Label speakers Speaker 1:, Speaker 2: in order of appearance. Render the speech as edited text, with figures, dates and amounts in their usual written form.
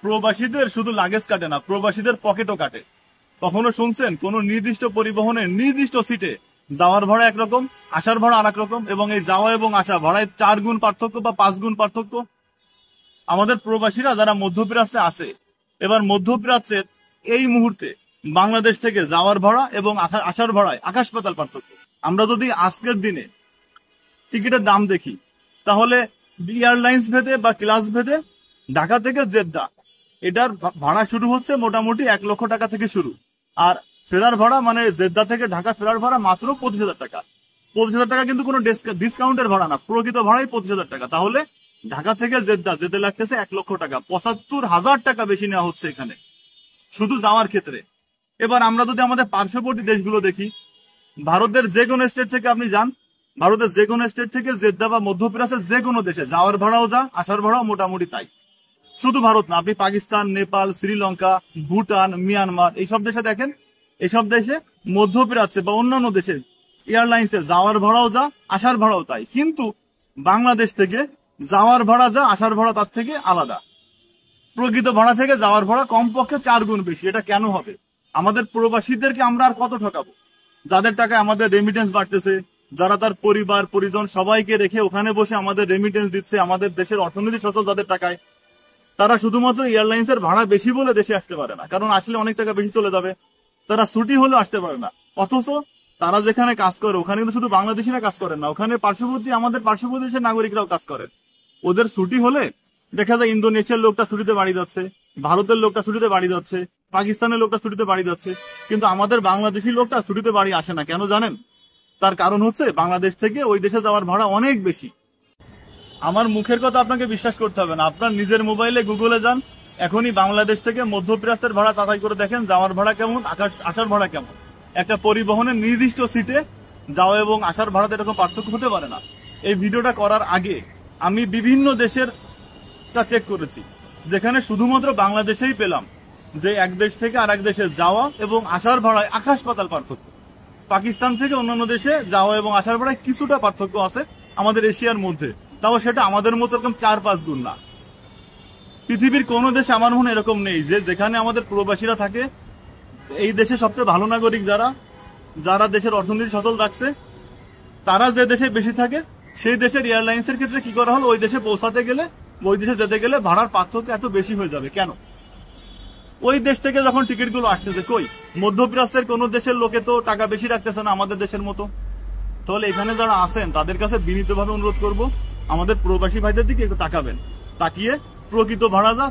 Speaker 1: প্রবাসীদের শুধু লাগেজ কাটে না, প্রবাসীদের পকেটও কাটে। কখনো শুনছেন কোন নির্দিষ্ট পরিবহনের নির্দিষ্ট সিটে যাওয়ার ভাড়া একরকম, আসার ভাড়া আর এক রকম, এবং এই যাওয়া এবং আসা ভাড়ায় 4 গুণ পার্থক্য বা 5 গুণ পার্থক্য? আমাদের প্রবাসীরা যারা মধ্যপ্রাচ্যে আছে, এবার মধ্যপ্রাচ্যের এই মুহূর্তে বাংলাদেশ থেকে যাওয়ার ভাড়া এবং আসার ভাড়ায় আকাশ পাতাল পার্থক্য। আমরা যদি আজকের দিনে টিকিটের দাম দেখি, তাহলে এয়ারলাইন্স ভেদে বা ক্লাস ভেদে ঢাকা থেকে জেদ্দা এটার ভাড়া শুরু হচ্ছে মোটামুটি 1 লক্ষ টাকা থেকে শুরু। আর ফেরার ভাড়া মানে জেদ্দা থেকে ঢাকা ফেরার ভাড়া মাত্র 25,000 টাকা। 25,000 টাকা কিন্তু কোনো ডিসকাউন্টের ভাড়া না, প্রকৃত ভাড়াই 25,000 টাকা। তাহলে ঢাকা থেকে জেদ্দা যেতে লাগতেছে 1 লক্ষ টাকা, 75,000 টাকা বেশি নেওয়া হচ্ছে এখানে শুধু যাওয়ার ক্ষেত্রে। এবার আমরা যদি আমাদের পার্শ্ববর্তী দেশগুলো দেখি, ভারতের যে কোনো স্টেট থেকে আপনি যান, ভারতের যে কোনো স্টেট থেকে জেদ্দা বা মধ্যপ্রাচ্যের যে কোনো দেশে যাওয়ার ভাড়াও যা, আসার ভাড়াও মোটামুটি তাই। শুধু ভারত না, আপনি পাকিস্তান, নেপাল, শ্রীলঙ্কা, ভুটান, মিয়ানমার এইসব দেশে দেখেন, এসব দেশে মধ্যপ্রাচ্যে বা অন্যান্য দেশে এয়ারলাইন্সে যাওয়ার ভাড়াও যা, আসার ভাড়াও তাই। কিন্তু বাংলাদেশ থেকে যাওয়ার ভাড়া যা, আসার ভাড়া তার থেকে আলাদা। প্রকৃত ভাড়া থেকে যাওয়ার ভাড়া কমপক্ষে 4 গুণ বেশি। এটা কেন হবে? আমাদের প্রবাসীদেরকে আমরা আর কত ঠকাবো? যাদের টাকায় আমাদের রেমিটেন্স বাড়তেছে, যারা তার পরিবার পরিজন সবাইকে রেখে ওখানে বসে আমাদের রেমিটেন্স দিচ্ছে, আমাদের দেশের অর্থনীতি সচল যাদের টাকায়, তারা শুধুমাত্র এয়ারলাইন্সের ভাড়া বেশি বলে দেশে আসতে পারে না, কারণ আসলে অনেক টাকা বেশি চলে যাবে। তারা ছুটি হলেও আসতে পারে না। অথচ তারা যেখানে কাজ করে ওখানে কিন্তু শুধু বাংলাদেশিরা কাজ করেন না, ওখানে আমাদের পার্শ্ববর্তী দেশের নাগরিকরাও কাজ করেন। ওদের ছুটি হলে দেখা যায় ইন্দোনেশিয়ার লোকটা ছুটিতে বাড়ি যাচ্ছে, ভারতের লোকটা ছুটিতে বাড়ি যাচ্ছে, পাকিস্তানের লোকটা ছুটিতে বাড়ি যাচ্ছে, কিন্তু আমাদের বাংলাদেশি লোকটা ছুটিতে বাড়ি আসে না। কেন জানেন? তার কারণ হচ্ছে বাংলাদেশ থেকে ওই দেশে যাওয়ার ভাড়া অনেক বেশি। আমার মুখের কথা আপনাকে বিশ্বাস করতে হবে না, আপনার নিজের মোবাইলে গুগলে যান, এখনই বাংলাদেশ থেকে মধ্যপ্রাচ্যের ভাড়া যাচাই করে দেখেন, যাওয়ার ভাড়া কেমন, আসার ভাড়া কেমন। একটা পরিবহনের নির্দিষ্ট সিটে যাওয়া এবং আসার ভাড়াতে এরকম পার্থক্য হতে পারে না। এই ভিডিওটা করার আগে আমি বিভিন্ন দেশের চেক করেছি, যেখানে শুধুমাত্র বাংলাদেশেই পেলাম যে এক দেশ থেকে আর এক দেশে যাওয়া এবং আসার ভাড়ায় আকাশ পাতাল পার্থক্য। পাকিস্তান থেকে অন্যান্য দেশে যাওয়া এবং আসার ভাড়ায় কিছুটা পার্থক্য আছে আমাদের এশিয়ার মধ্যে, তাও সেটা আমাদের মতো এরকম 4-5 গুণ না। পৃথিবীর কোন দেশে আমার মনে এরকম নেই যে যেখানে আমাদের প্রবাসীরা থাকে, এই দেশে সবচেয়ে ভালো নাগরিক যারা দেশের অর্থনীতি সচল রাখছে, তারা যে দেশে বেশি থাকে সেই দেশের এয়ারলাইন্সের ক্ষেত্রে কি করা হলো, ওই দেশে পৌঁছাতে গেলে, ওই দেশে যেতে গেলে ভাড়ার পার্থক্য এত বেশি হয়ে যাবে কেন? ওই দেশ থেকে যখন টিকিটগুলো আসতেছে, কই মধ্যপ্রাচ্যের কোন দেশের লোকে তো টাকা বেশি রাখতেছে না আমাদের দেশের মতো। তাহলে এখানে যারা আছেন তাদের কাছে বিনীতভাবে অনুরোধ করব, আমাদের প্রবাসী ভাইদের দিকে একটু তাকাবেন, তাকিয়ে প্রকৃত ভাড়া যা